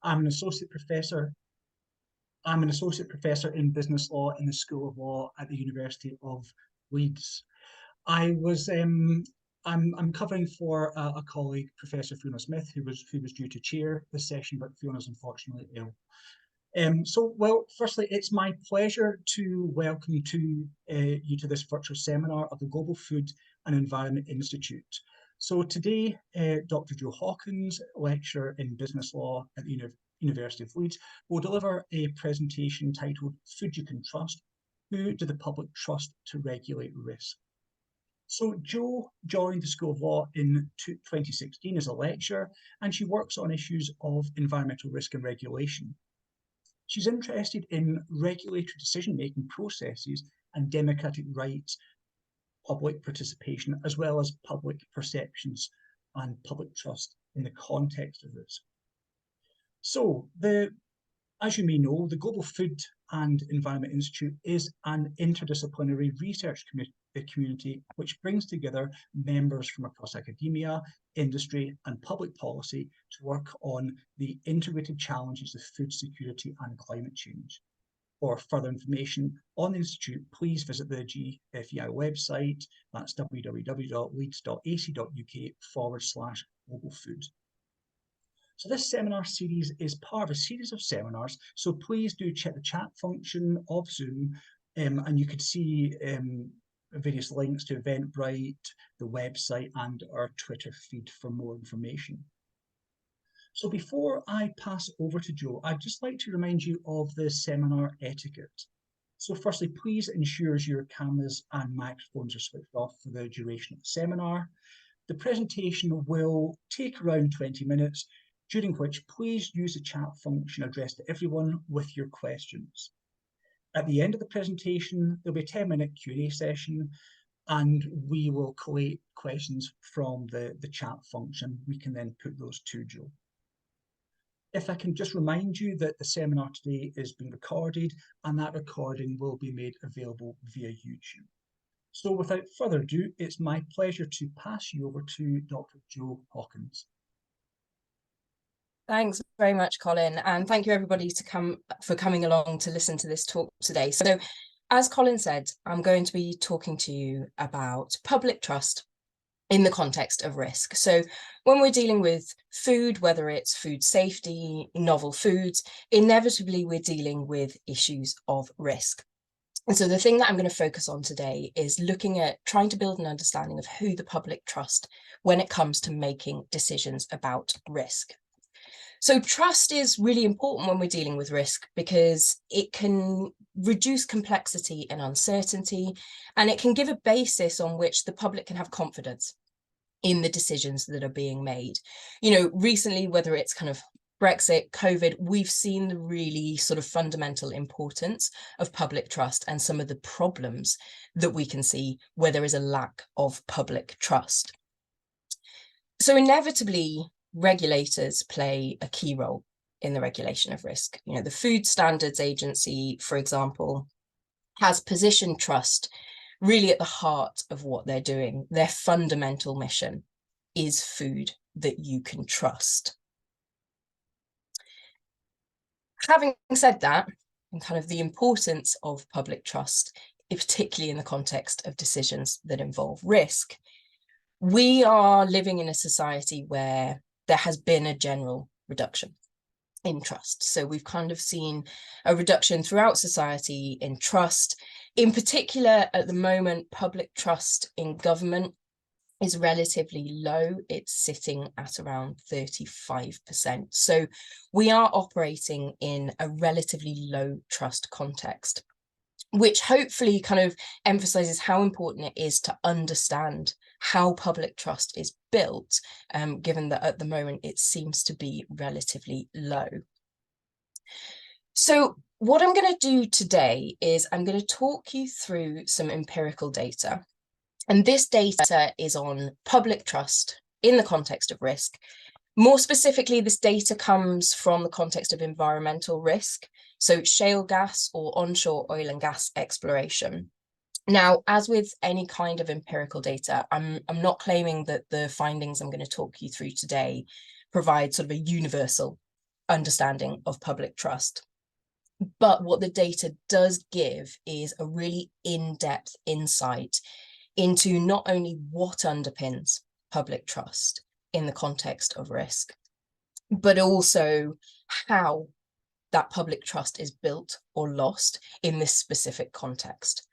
I'm an associate professor. I'm an associate professor in business law in the School of Law at the University of Leeds. I'm covering for a colleague, Professor Fiona Smith, who was due to chair this session, but Fiona's unfortunately ill. Well, firstly, it's my pleasure to welcome you to this virtual seminar of the Global Food and Environment Institute. So today, Dr. Jo Hawkins, lecturer in business law at the University of Leeds, will deliver a presentation titled Food You Can Trust: Who do the Public Trust to Regulate Risk? So Jo joined the School of Law in 2016 as a lecturer, and she works on issues of environmental risk and regulation. She's interested in regulatory decision-making processes and democratic rights, public participation, as well as public perceptions and public trust in the context of this. So, as you may know, the Global Food and Environment Institute is an interdisciplinary research community which brings together members from across academia, industry, and public policy to work on the integrated challenges of food security and climate change. For further information on the Institute, please visit the GFEI website. That's www.leeds.ac.uk/global food. So this seminar series is part of a series of seminars, so please do check the chat function of Zoom, and you could see various links to Eventbrite, the website, and our Twitter feed for more information. So before I pass over to Jo, I'd just like to remind you of the seminar etiquette. So firstly, please ensure your cameras and microphones are switched off for the duration of the seminar. The presentation will take around 20 minutes, during which please use the chat function addressed to everyone with your questions. At the end of the presentation, there'll be a 10-minute Q&A session, and we will collate questions from the chat function. We can then put those to Jo. If I can just remind you that the seminar today is being recorded, and that recording will be made available via YouTube. So without further ado, it's my pleasure to pass you over to Dr. Jo Hawkins. Thanks very much, Colin, and thank you everybody for coming along to listen to this talk today. So, as Colin said, I'm going to be talking to you about public trust in the context of risk. So when we're dealing with food, whether it's food safety, novel foods, inevitably we're dealing with issues of risk. And so the thing that I'm going to focus on today is looking at trying to build an understanding of who the public trust when it comes to making decisions about risk. So trust is really important when we're dealing with risk because it can reduce complexity and uncertainty, and it can give a basis on which the public can have confidence in the decisions that are being made. You know, recently, whether it's kind of Brexit, COVID, we've seen the really sort of fundamental importance of public trust and some of the problems that we can see where there is a lack of public trust. So inevitably, regulators play a key role in the regulation of risk. You know, the Food Standards Agency, for example, has positioned trust really at the heart of what they're doing. Their fundamental mission is food that you can trust. Having said that, and kind of the importance of public trust, particularly in the context of decisions that involve risk, we are living in a society where there has been a general reduction in trust. So we've kind of seen a reduction throughout society in trust. In particular, at the moment, public trust in government is relatively low. It's sitting at around 35%. So we are operating in a relatively low trust context, which hopefully kind of emphasizes how important it is to understand how public trust is built, given that at the moment it seems to be relatively low. So what I'm going to do today is I'm going to talk you through some empirical data. And this data is on public trust in the context of risk. More specifically, this data comes from the context of environmental risk, so shale gas or onshore oil and gas exploration. Now, as with any kind of empirical data, I'm not claiming that the findings I'm going to talk you through today provide sort of a universal understanding of public trust. But what the data does give is a really in-depth insight into not only what underpins public trust in the context of risk, but also how that public trust is built or lost in this specific context.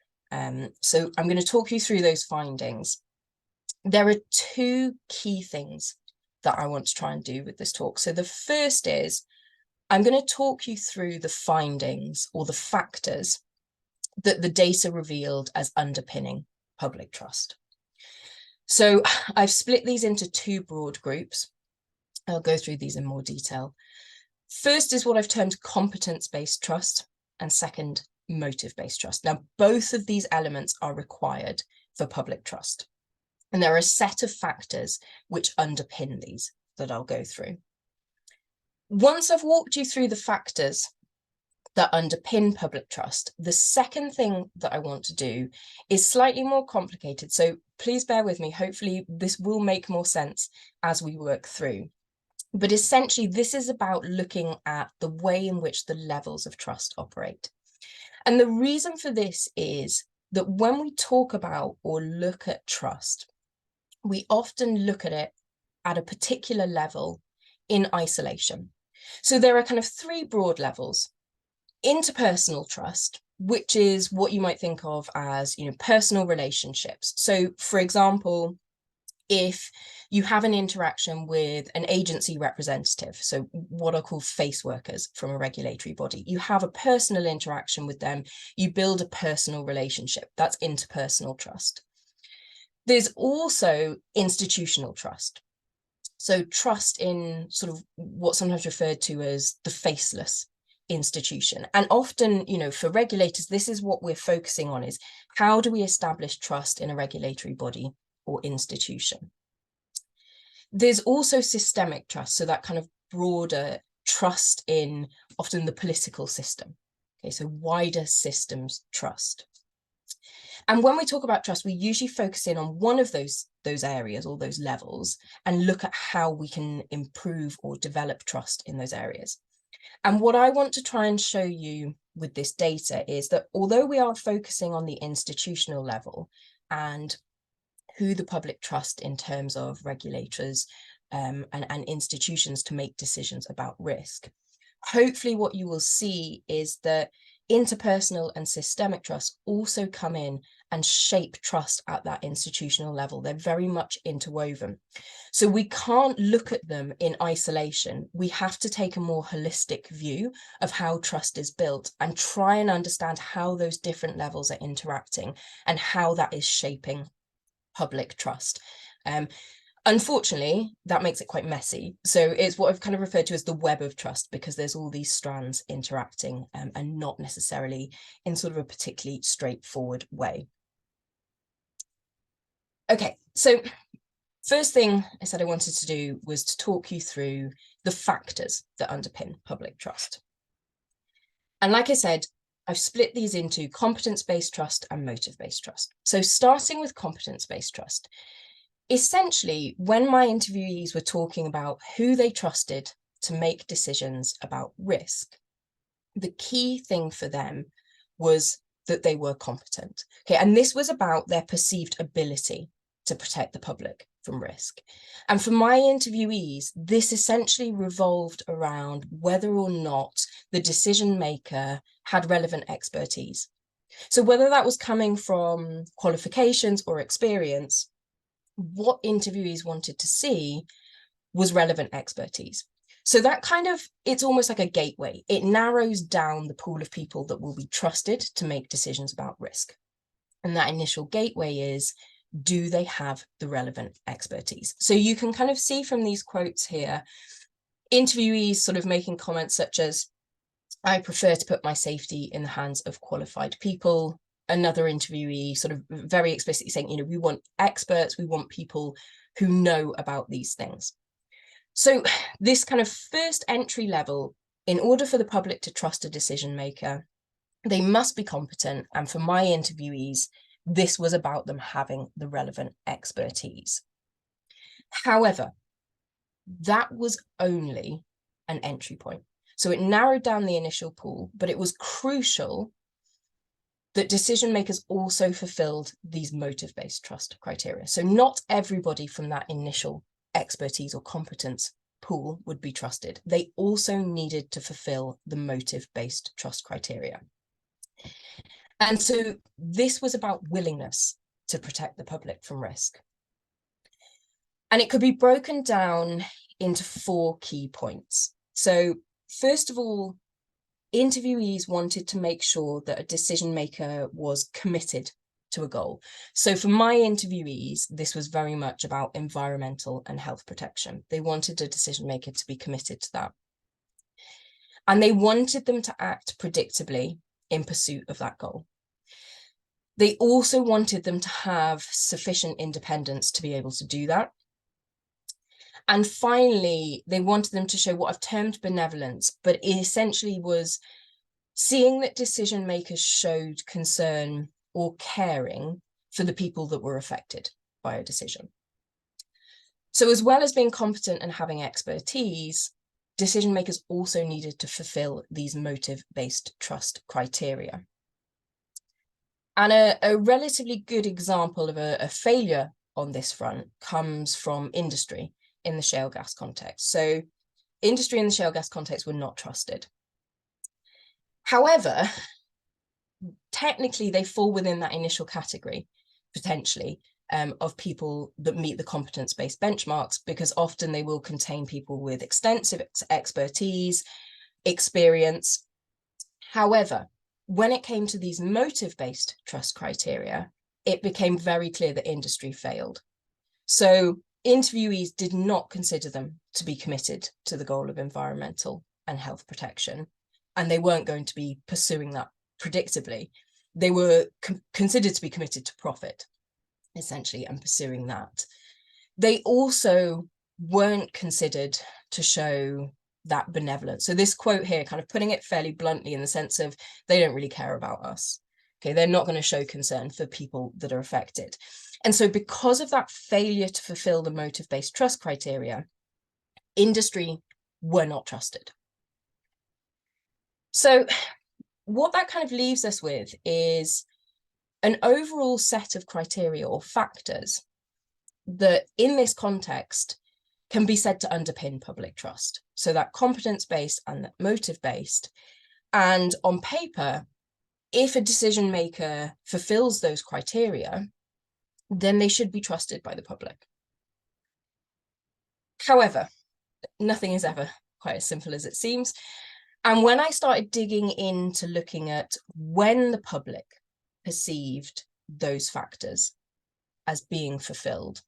So I'm going to talk you through those findings. There are two key things that I want to try and do with this talk. So the first is I'm going to talk you through the findings or the factors that the data revealed as underpinning public trust. So I've split these into two broad groups. I'll go through these in more detail. First is what I've termed competence-based trust, and second, motive-based trust. Now, both of these elements are required for public trust. And there are a set of factors which underpin these that I'll go through. Once I've walked you through the factors that underpin public trust, the second thing that I want to do is slightly more complicated. So please bear with me. Hopefully this will make more sense as we work through. But essentially, this is about looking at the way in which the levels of trust operate. And the reason for this is that when we talk about or look at trust, we often look at it at a particular level in isolation. So there are kind of three broad levels. Interpersonal trust, which is what you might think of as, personal relationships. So, for example, if you have an interaction with an agency representative, so what are called face workers from a regulatory body, you have a personal interaction with them, you build a personal relationship. That's interpersonal trust. There's also institutional trust. So trust in sort of what's sometimes referred to as the faceless institution. And often, for regulators, this is what we're focusing on, is how do we establish trust in a regulatory body or institution? There's also systemic trust, so that kind of broader trust in often the political system. Okay, so wider systems trust. And when we talk about trust, we usually focus in on one of those areas or those levels and look at how we can improve or develop trust in those areas. And what I want to try and show you with this data is that although we are focusing on the institutional level and who the public trust in terms of regulators and institutions to make decisions about risk, hopefully what you will see is that interpersonal and systemic trust also come in and shape trust at that institutional level. They're very much interwoven. So we can't look at them in isolation. We have to take a more holistic view of how trust is built and try and understand how those different levels are interacting and how that is shaping public trust. Unfortunately, that makes it quite messy. So it's what I've kind of referred to as the web of trust, because there's all these strands interacting and not necessarily in sort of a particularly straightforward way. Okay, so first thing I said I wanted to do was to talk you through the factors that underpin public trust. And like I said, I've split these into competence-based trust and motive-based trust. So starting with competence-based trust, essentially, when my interviewees were talking about who they trusted to make decisions about risk, the key thing for them was that they were competent. Okay, and this was about their perceived ability to protect the public from risk. And for my interviewees, this essentially revolved around whether or not the decision maker had relevant expertise. So whether that was coming from qualifications or experience, what interviewees wanted to see was relevant expertise. So that kind of, it's almost like a gateway. It narrows down the pool of people that will be trusted to make decisions about risk. And that initial gateway is, do they have the relevant expertise? So you can kind of see from these quotes here, interviewees sort of making comments such as, I prefer to put my safety in the hands of qualified people. Another interviewee sort of very explicitly saying, we want experts, we want people who know about these things. So this kind of first entry level, in order for the public to trust a decision maker, they must be competent. And for my interviewees, this was about them having the relevant expertise. However, that was only an entry point. So it narrowed down the initial pool, but it was crucial that decision makers also fulfilled these motive-based trust criteria. So not everybody from that initial expertise or competence pool would be trusted. They also needed to fulfill the motive-based trust criteria. And so this was about willingness to protect the public from risk. And it could be broken down into 4 key points. So first of all, interviewees wanted to make sure that a decision maker was committed to a goal. So for my interviewees, this was very much about environmental and health protection. They wanted a decision maker to be committed to that. And they wanted them to act predictably in pursuit of that goal. They also wanted them to have sufficient independence to be able to do that. And finally, they wanted them to show what I've termed benevolence, but it essentially was seeing that decision makers showed concern or caring for the people that were affected by a decision. So as well as being competent and having expertise, decision makers also needed to fulfill these motive-based trust criteria. And a relatively good example of a failure on this front comes from industry in the shale gas context. So industry in the shale gas context were not trusted. However, technically they fall within that initial category, potentially, of people that meet the competence-based benchmarks, because often they will contain people with extensive expertise, experience. However, when it came to these motive-based trust criteria, it became very clear that industry failed. So interviewees did not consider them to be committed to the goal of environmental and health protection, and they weren't going to be pursuing that predictably. They were considered to be committed to profit, essentially, and pursuing that. They also weren't considered to show that benevolence. So this quote here, kind of putting it fairly bluntly in the sense of they don't really care about us. Okay, they're not going to show concern for people that are affected. And so because of that failure to fulfill the motive-based trust criteria, industry were not trusted. So what that kind of leaves us with is an overall set of criteria or factors that in this context can be said to underpin public trust. So that competence-based and that motive-based. And on paper, if a decision maker fulfills those criteria, then they should be trusted by the public. However, nothing is ever quite as simple as it seems. And when I started digging into looking at when the public perceived those factors as being fulfilled,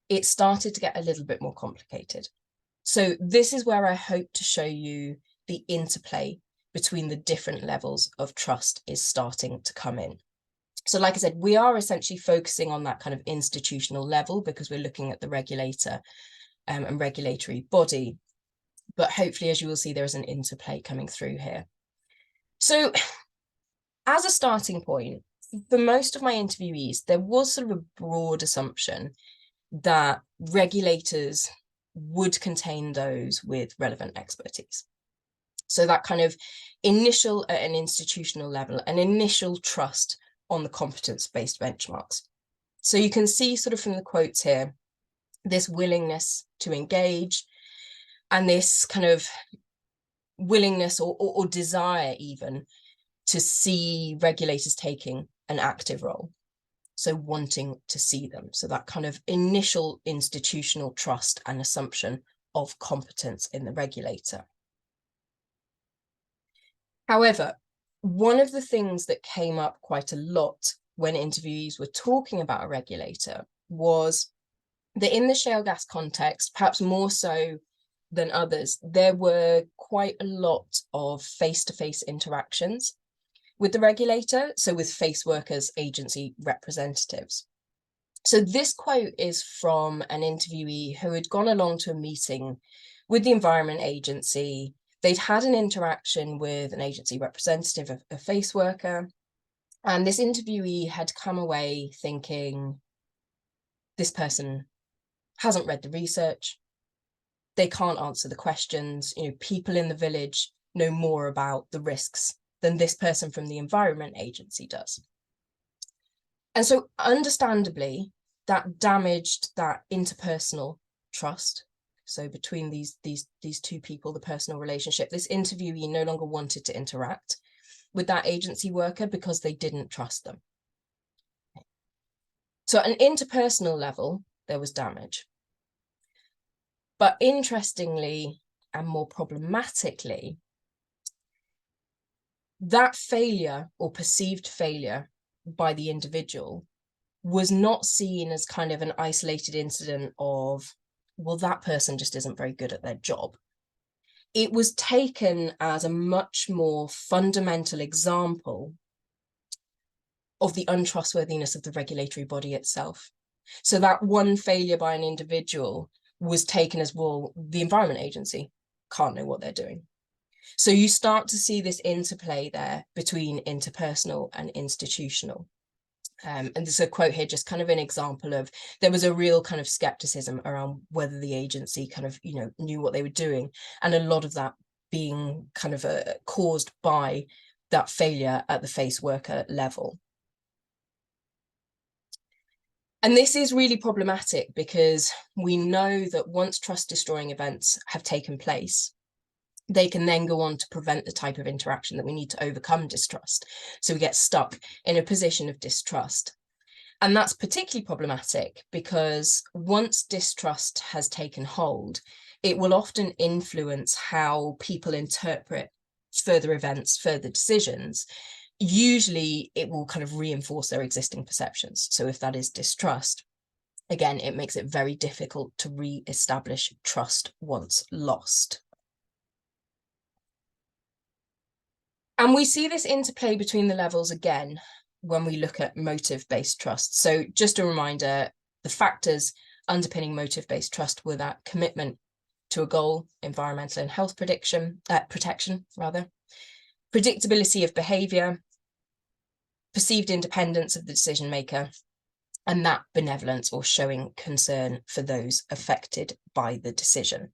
it started to get a little bit more complicated. So this is where I hope to show you the interplay between the different levels of trust is starting to come in. So like I said, we are essentially focusing on that kind of institutional level because we're looking at the regulator and regulatory body. But hopefully, as you will see, there is an interplay coming through here. So as a starting point, for most of my interviewees, there was sort of a broad assumption that regulators would contain those with relevant expertise. So that kind of initial, at an institutional level, an initial trust on the competence-based benchmarks. So you can see sort of from the quotes here, this willingness to engage and this kind of willingness or desire even to see regulators taking an active role. So wanting to see them. So that kind of initial institutional trust and assumption of competence in the regulator. However, one of the things that came up quite a lot when interviewees were talking about a regulator was that in the shale gas context, perhaps more so than others, there were quite a lot of face-to-face interactions with the regulator, so with face workers, agency representatives. So this quote is from an interviewee who had gone along to a meeting with the Environment Agency. They'd had an interaction with an agency representative, a face worker, and this interviewee had come away thinking, this person hasn't read the research, they can't answer the questions. You know, people in the village know more about the risks than this person from the Environment Agency does. And so understandably, that damaged that interpersonal trust. So between these two people, the personal relationship, this interviewee no longer wanted to interact with that agency worker because they didn't trust them. So at an interpersonal level, there was damage. But interestingly, and more problematically, that failure or perceived failure by the individual was not seen as kind of an isolated incident of, well, that person just isn't very good at their job. It was taken as a much more fundamental example of the untrustworthiness of the regulatory body itself. So that one failure by an individual was taken as, well, the Environment Agency can't know what they're doing. So you start to see this interplay there between interpersonal and institutional. And there's a quote here, just kind of an example of, there was a real kind of skepticism around whether the agency kind of, you know, knew what they were doing. And a lot of that being kind of caused by that failure at the face worker level. And this is really problematic because we know that once trust destroying events have taken place, they can then go on to prevent the type of interaction that we need to overcome distrust. So we get stuck in a position of distrust. And that's particularly problematic because once distrust has taken hold, it will often influence how people interpret further events, further decisions. Usually it will kind of reinforce their existing perceptions. So if that is distrust, again, it makes it very difficult to re-establish trust once lost. And we see this interplay between the levels again when we look at motive-based trust. So just a reminder, the factors underpinning motive-based trust were that commitment to a goal, environmental and health protection, predictability of behaviour, perceived independence of the decision maker, and that benevolence or showing concern for those affected by the decision.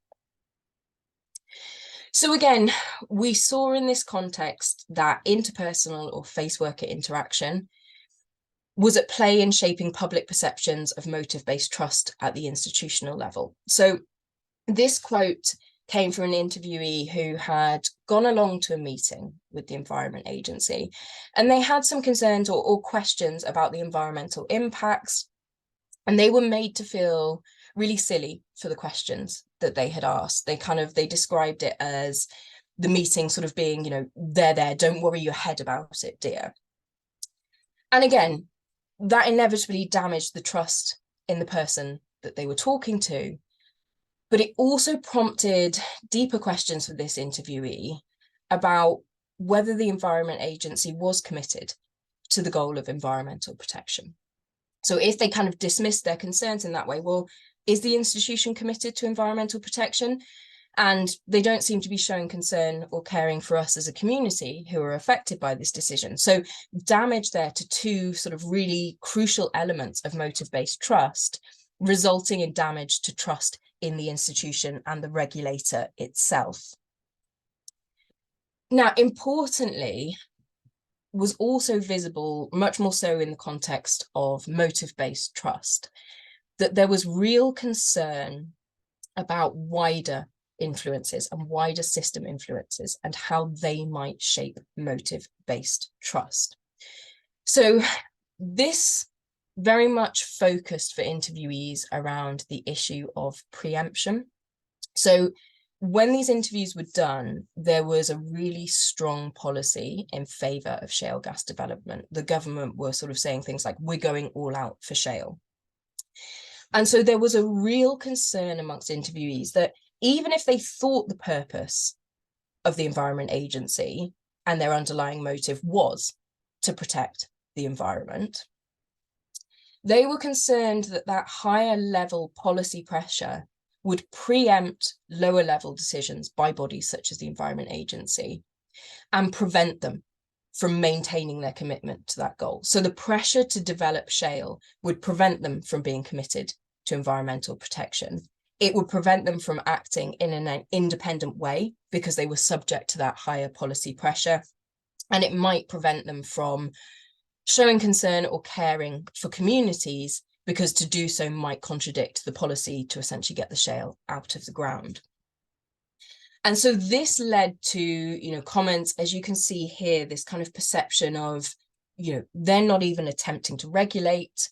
So again, we saw in this context that interpersonal or face worker interaction was at play in shaping public perceptions of motive-based trust at the institutional level. So this quote came from an interviewee who had gone along to a meeting with the Environment Agency, and they had some concerns or questions about the environmental impacts, and they were made to feel really silly for the questions that they had asked. They described it as the meeting sort of being, you know, there, don't worry your head about it, dear. And again, that inevitably damaged the trust in the person that they were talking to. But it also prompted deeper questions for this interviewee about whether the Environment Agency was committed to the goal of environmental protection. So if they kind of dismissed their concerns in that way, well, is the institution committed to environmental protection? And they don't seem to be showing concern or caring for us as a community who are affected by this decision. So damage there to two sort of really crucial elements of motive-based trust, resulting in damage to trust in the institution and the regulator itself. Now, importantly, was also visible, much more so in the context of motive-based trust, that there was real concern about wider influences and wider system influences and how they might shape motive-based trust. So this very much focused for interviewees around the issue of preemption. So when these interviews were done, there was a really strong policy in favour of shale gas development. The government were sort of saying things like, we're going all out for shale. And so there was a real concern amongst interviewees that even if they thought the purpose of the Environment Agency and their underlying motive was to protect the environment, they were concerned that that higher level policy pressure would preempt lower level decisions by bodies such as the Environment Agency and prevent them from maintaining their commitment to that goal. So the pressure to develop shale would prevent them from being committed to environmental protection it would prevent them from acting in an independent way because they were subject to that higher policy pressure. And it might prevent them from showing concern or caring for communities, because to do so might contradict the policy to essentially get the shale out of the ground. And so this led to, comments, as you can see here, this kind of perception of, they're not even attempting to regulate,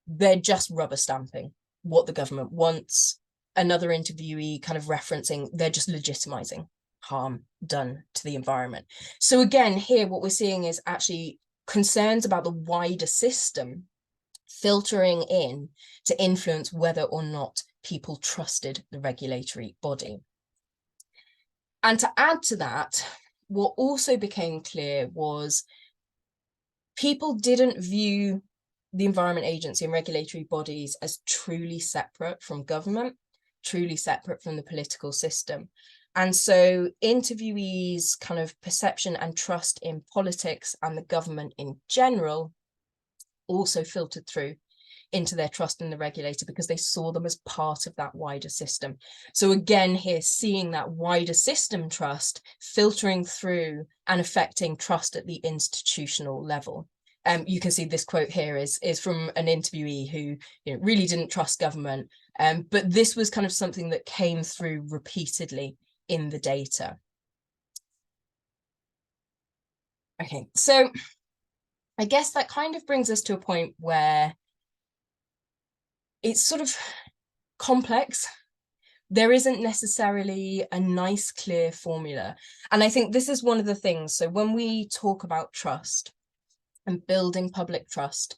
they're just rubber stamping what the government wants. Another interviewee kind of referencing, they're just legitimizing harm done to the environment. So again, here, what we're seeing is actually concerns about the wider system filtering in to influence whether or not people trusted the regulatory body. And to add to that, what also became clear was people didn't view the Environment Agency and regulatory bodies as truly separate from government, truly separate from the political system. And so interviewees' kind of perception and trust in politics and the government in general also filtered through into their trust in the regulator, because they saw them as part of that wider system. So again, here, seeing that wider system trust filtering through and affecting trust at the institutional level. You can see this quote here is from an interviewee who really didn't trust government, but this was kind of something that came through repeatedly in the data. Okay, so I guess that kind of brings us to a point where it's sort of complex. There isn't necessarily a nice, clear formula. And I think this is one of the things. So when we talk about trust and building public trust,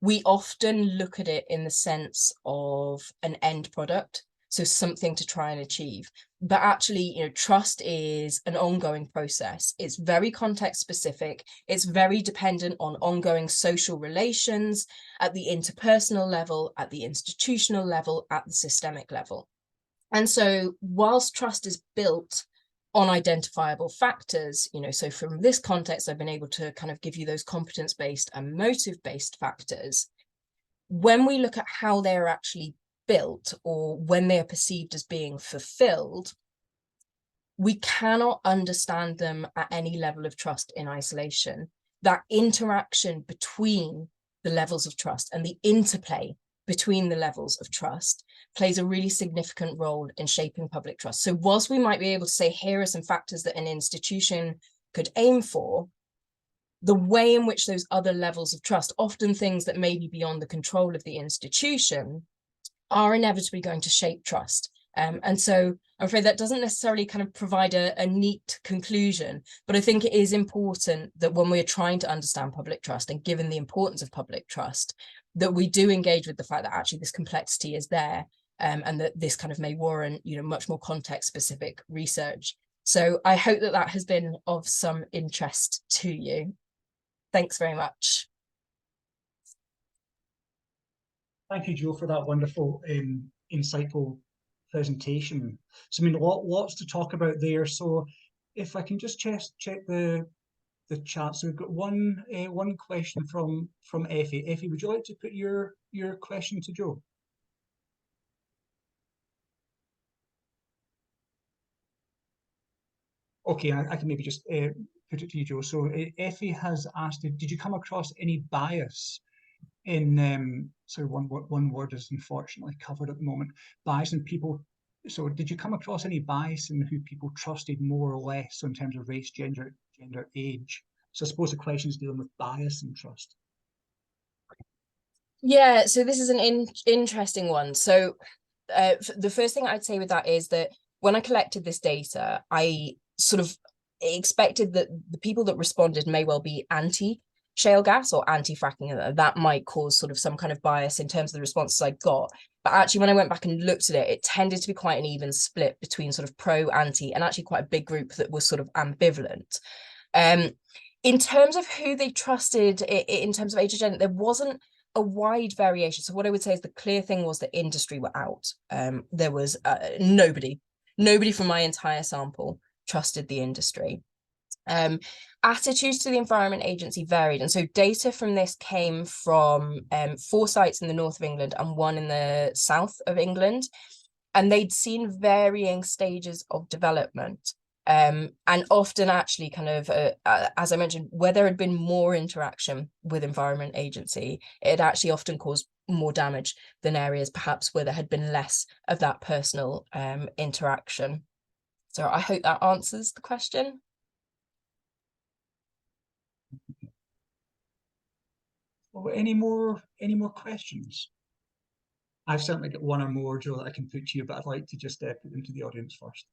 we often look at it in the sense of an end product, so something to try and achieve. But actually, trust is an ongoing process. It's very context specific. It's very dependent on ongoing social relations at the interpersonal level, at the institutional level, at the systemic level. And so whilst trust is built on identifiable factors, so from this context, I've been able to kind of give you those competence-based and motive-based factors. When we look at how they're actually built, or when they are perceived as being fulfilled, we cannot understand them at any level of trust in isolation. That interaction between the levels of trust and the interplay between the levels of trust plays a really significant role in shaping public trust. So whilst we might be able to say, here are some factors that an institution could aim for, the way in which those other levels of trust, often things that may be beyond the control of the institution, are inevitably going to shape trust. And so I'm afraid that doesn't necessarily kind of provide a neat conclusion, but I think it is important that when we're trying to understand public trust, and given the importance of public trust, that we do engage with the fact that actually this complexity is there, and that this kind of may warrant, much more context-specific research. So I hope that that has been of some interest to you. Thanks very much. Thank you, Jo, for that wonderful, insightful presentation. So, I mean, lots to talk about there. So, if I can just check the chat. So we've got one question from Effie. Effie, would you like to put your question to Jo? Okay, I can maybe just put it to you, Jo. So Effie has asked, did you come across any bias in, sorry, one word is unfortunately covered at the moment, bias in people. So did you come across any bias in who people trusted more or less, so in terms of race, gender, age? So I suppose the question is dealing with bias and trust. Yeah, so this is an interesting one. So the first thing I'd say with that is that when I collected this data, I sort of expected that the people that responded may well be anti-shale gas or anti-fracking. That might cause sort of some kind of bias in terms of the responses I got. But actually, when I went back and looked at it, it tended to be quite an even split between sort of pro, anti, and actually quite a big group that was sort of ambivalent. In terms of who they trusted, in terms of age and gender, there wasn't a wide variation. So what I would say is the clear thing was that industry were out. There was nobody from my entire sample trusted the industry. Attitudes to the Environment Agency varied. And so data from this came from 4 sites in the north of England and 1 in the south of England. and they'd seen varying stages of development. And often actually kind of, as I mentioned, where there had been more interaction with Environment Agency, it actually often caused more damage than areas perhaps where there had been less of that personal interaction. So I hope that answers the question. Well, any more questions? I've certainly got one or more, Jo, that I can put to you, but I'd like to just put them to the audience first.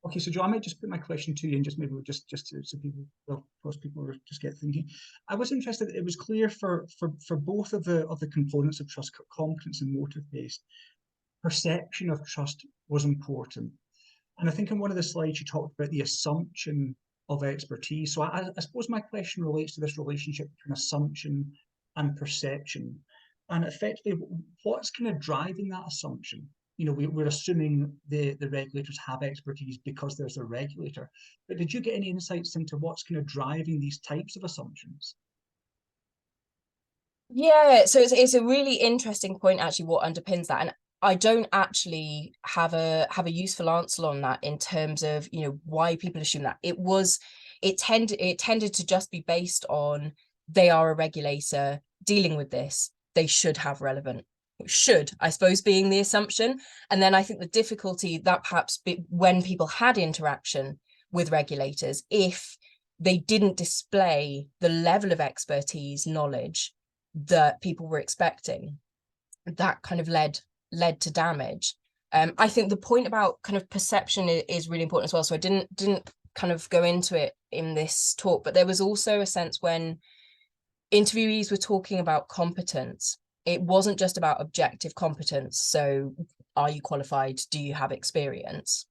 Okay, so Jo, I might just put my question to you, and just maybe we'll just to, so people, well, most people will just get thinking. I was interested. It was clear for both of the components of trust, competence and motive-based, perception of trust was important. And I think in one of the slides you talked about the assumption of expertise. So I suppose my question relates to this relationship between assumption and perception, and effectively what's kind of driving that assumption. You know, we're assuming the regulators have expertise because there's a regulator, but did you get any insights into what's kind of driving these types of assumptions? Yeah, so it's a really interesting point actually what underpins that, and I don't actually have a useful answer on that in terms of, you know, why people assume that. It tended to just be based on they are a regulator dealing with this, they should have relevant, should, I suppose, being the assumption. And then I think the difficulty that perhaps when people had interaction with regulators, if they didn't display the level of expertise, knowledge that people were expecting, that kind of led to damage. I think the point about kind of perception is really important as well. So I didn't kind of go into it in this talk, but there was also a sense when interviewees were talking about competence, it wasn't just about objective competence. So are you qualified? Do you have experience?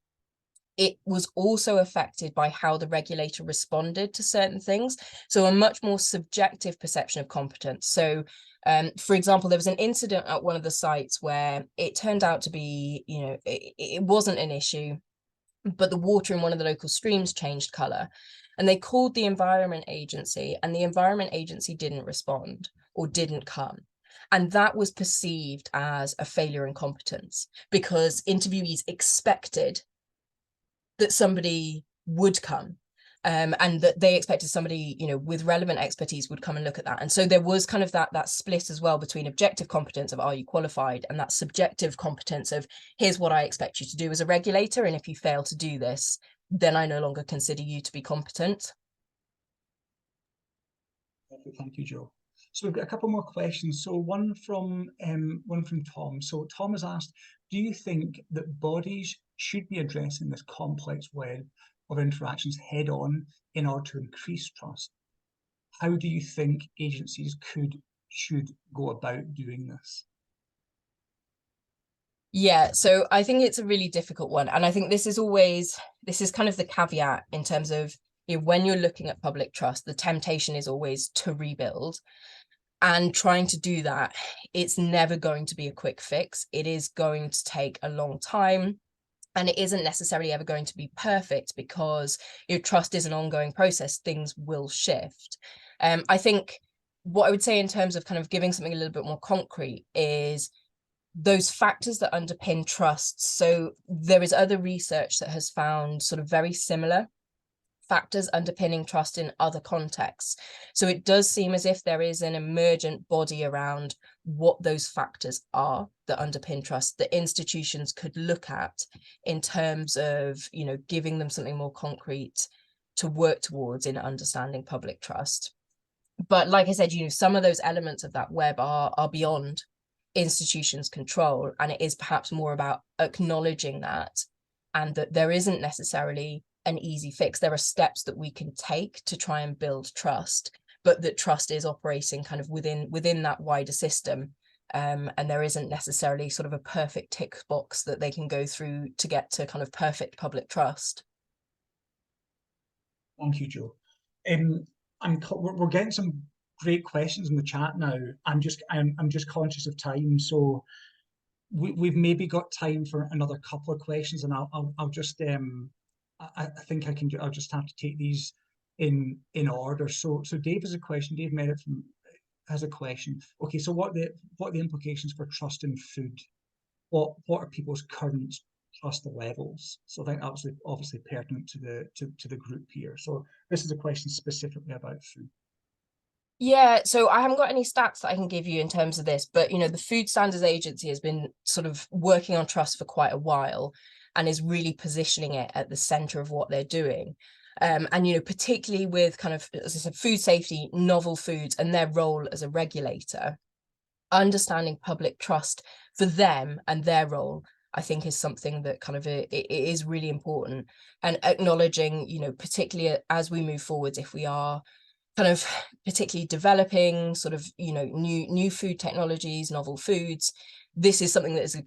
It was also affected by how the regulator responded to certain things. So a much more subjective perception of competence. So for example, there was an incident at one of the sites where it turned out to be, you know, it wasn't an issue, but the water in one of the local streams changed color. And they called the Environment Agency, and the Environment Agency didn't respond or didn't come. And that was perceived as a failure in competence because interviewees expected that somebody would come, and that they expected somebody, you know, with relevant expertise would come and look at that. And so there was kind of that split as well between objective competence of are you qualified, and that subjective competence of here's what I expect you to do as a regulator, and if you fail to do this, then I no longer consider you to be competent. Thank you, Jo. So we've got a couple more questions. So one from Tom. So Tom has asked, do you think that bodies should be addressing this complex web of interactions head on in order to increase trust? How do you think agencies should go about doing this? Yeah, so I think it's a really difficult one. And I think this is kind of the caveat in terms of, you know, when you're looking at public trust, the temptation is always to rebuild. And trying to do that, it's never going to be a quick fix. It is going to take a long time. And it isn't necessarily ever going to be perfect because your trust is an ongoing process. Things will shift. I think what I would say in terms of kind of giving something a little bit more concrete is those factors that underpin trust. So there is other research that has found sort of very similar factors underpinning trust in other contexts. So it does seem as if there is an emergent body around what those factors are that underpin trust that institutions could look at in terms of, you know, giving them something more concrete to work towards in understanding public trust. But like I said, you know, some of those elements of that web are beyond institutions' control, and it is perhaps more about acknowledging that, and that there isn't necessarily an easy fix. There are steps that we can take to try and build trust, but that trust is operating kind of within that wider system. And there isn't necessarily sort of a perfect tick box that they can go through to get to kind of perfect public trust. Thank you, Jo. We're getting some great questions in the chat now. I'm just conscious of time, so we've maybe got time for another couple of questions, and I'll just I think I'll just have to take these in order. So Dave has a question. Dave Merritt has a question. Okay, so what are the implications for trust in food? What are people's current trust levels? So I think that's obviously pertinent to the group here. So this is a question specifically about food. Yeah, so I haven't got any stats that I can give you in terms of this, but you know, the Food Standards Agency has been sort of working on trust for quite a while and is really positioning it at the center of what they're doing. And you know, particularly with kind of, as I said, food safety, novel foods, and their role as a regulator, understanding public trust for them and their role, I think, is something that kind of it is really important. And acknowledging, you know, particularly as we move forward, if we are kind of particularly developing sort of, you know, new food technologies, novel foods, this is something that has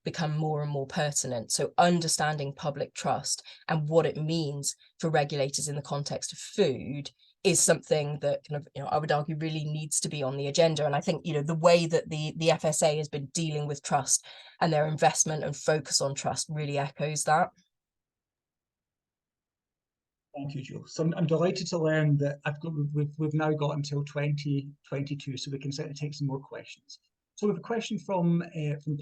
become more and more pertinent. So understanding public trust and what it means for regulators in the context of food is something that kind of, you know, I would argue really needs to be on the agenda. And I think, you know, the way that the FSA has been dealing with trust and their investment and focus on trust really echoes that. Thank you, Jo. So I'm delighted to learn that we've now got until 2022, so we can certainly take some more questions. So we have a question from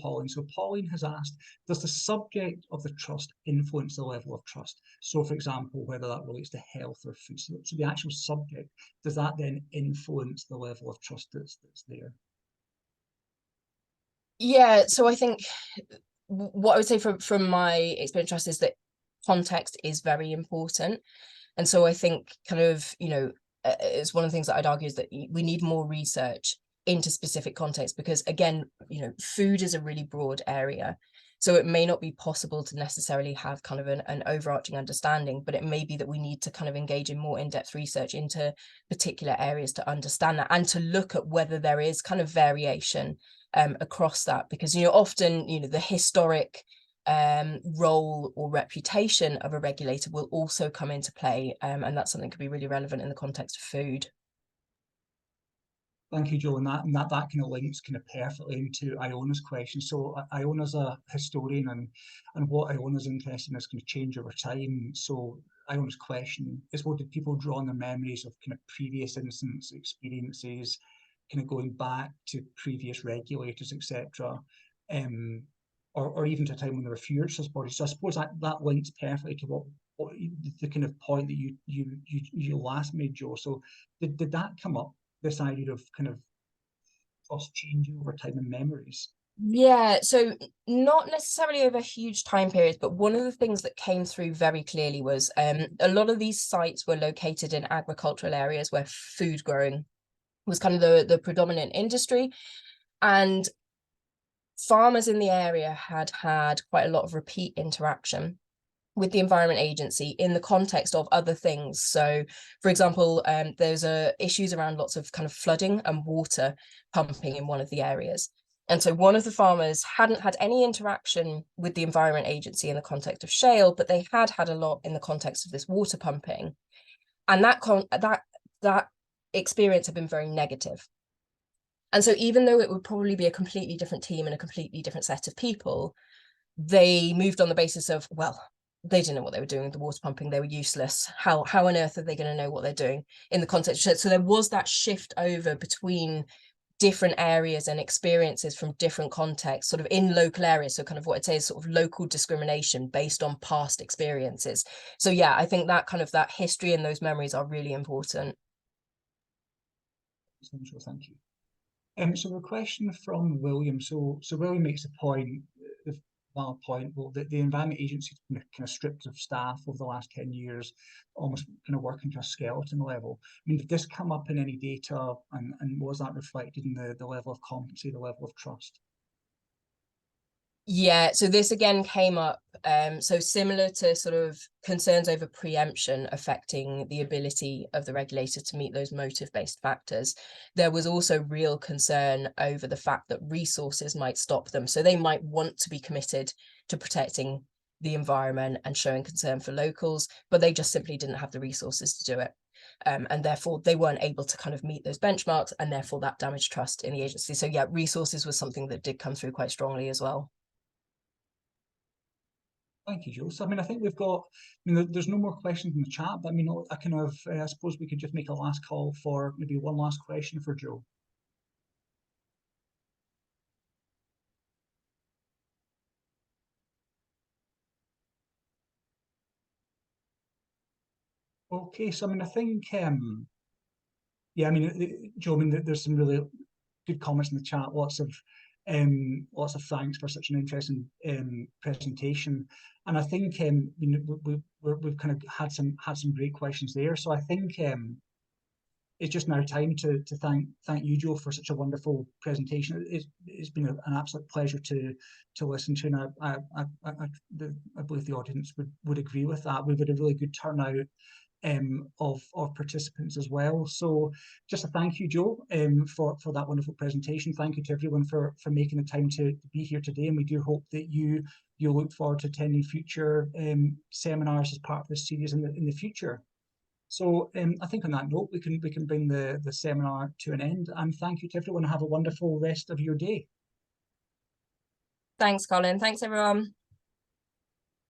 Pauline. So Pauline has asked, does the subject of the trust influence the level of trust? So for example, whether that relates to health or food. So the actual subject, does that then influence the level of trust that's there? Yeah, so I think what I would say from my experience trust is that context is very important. And so I think kind of, you know, it's one of the things that I'd argue is that we need more research into specific context, because again, you know, food is a really broad area. So it may not be possible to necessarily have kind of an overarching understanding, but it may be that we need to kind of engage in more in-depth research into particular areas to understand that, and to look at whether there is kind of variation across that. Because, you know, often, you know, the historic role or reputation of a regulator will also come into play, and that's something that could be really relevant in the context of food. Thank you, Jo, and that kind of links kind of perfectly into Iona's question. So Iona's a historian, and what Iona's interested in is going to change over time. So Iona's question is, what did people draw on their memories of kind of previous incidents, experiences, kind of going back to previous regulators, etc., or even to a time when there were fewer such bodies. So I suppose that links perfectly to what the kind of point that you last made, Jo. So did that come up, this idea of kind of trust changing over time and memories? Yeah, so not necessarily over huge time periods, but one of the things that came through very clearly was a lot of these sites were located in agricultural areas where food growing was kind of the predominant industry. And farmers in the area had quite a lot of repeat interaction with the Environment Agency in the context of other things. So, for example, there's issues around lots of kind of flooding and water pumping in one of the areas. And so one of the farmers hadn't had any interaction with the Environment Agency in the context of shale, but they had a lot in the context of this water pumping. And that experience had been very negative. And so even though it would probably be a completely different team and a completely different set of people, they moved on the basis of, well, they didn't know what they were doing with the water pumping. They were useless. How on earth are they going to know what they're doing in the context? So there was that shift over between different areas and experiences from different contexts, sort of in local areas. So kind of what I'd say is sort of local discrimination based on past experiences. So yeah, I think that kind of that history and those memories are really important. Thank you. So a question from William. So William makes a point, the valid point, well, that the Environment Agency kind of stripped of staff over the last 10 years, almost kind of working to a skeleton level. I mean, did this come up in any data, and was that reflected in the level of competency, the level of trust? Yeah, so this again came up, so similar to sort of concerns over preemption affecting the ability of the regulator to meet those motive-based factors. There was also real concern over the fact that resources might stop them. So they might want to be committed to protecting the environment and showing concern for locals, but they just simply didn't have the resources to do it. And therefore they weren't able to kind of meet those benchmarks, and therefore that damaged trust in the agency. So yeah, resources was something that did come through quite strongly as well. Thank you, Jo. So, I mean, I think we've got, I mean, there's no more questions in the chat, but I mean, I kind of, I suppose we could just make a last call for maybe one last question for Jo. Okay, so I mean, I think, yeah, I mean, Joe, I mean, there's some really good comments in the chat. Lots of thanks for such an interesting presentation. And I think you know, we've kind of had some great questions there. So I think it's just now time to thank you, Joe, for such a wonderful presentation. It's been an absolute pleasure to listen to, and I believe the audience would agree with that. We've had a really good turnout of participants as well. So just a thank you, Joe, for that wonderful presentation. Thank you to everyone for making the time to be here today, and we do hope that you look forward to attending future seminars as part of this series in the future. So I think on that note, we can bring the seminar to an end, and thank you to everyone. Have a wonderful rest of your day. Thanks, Colin. Thanks, everyone.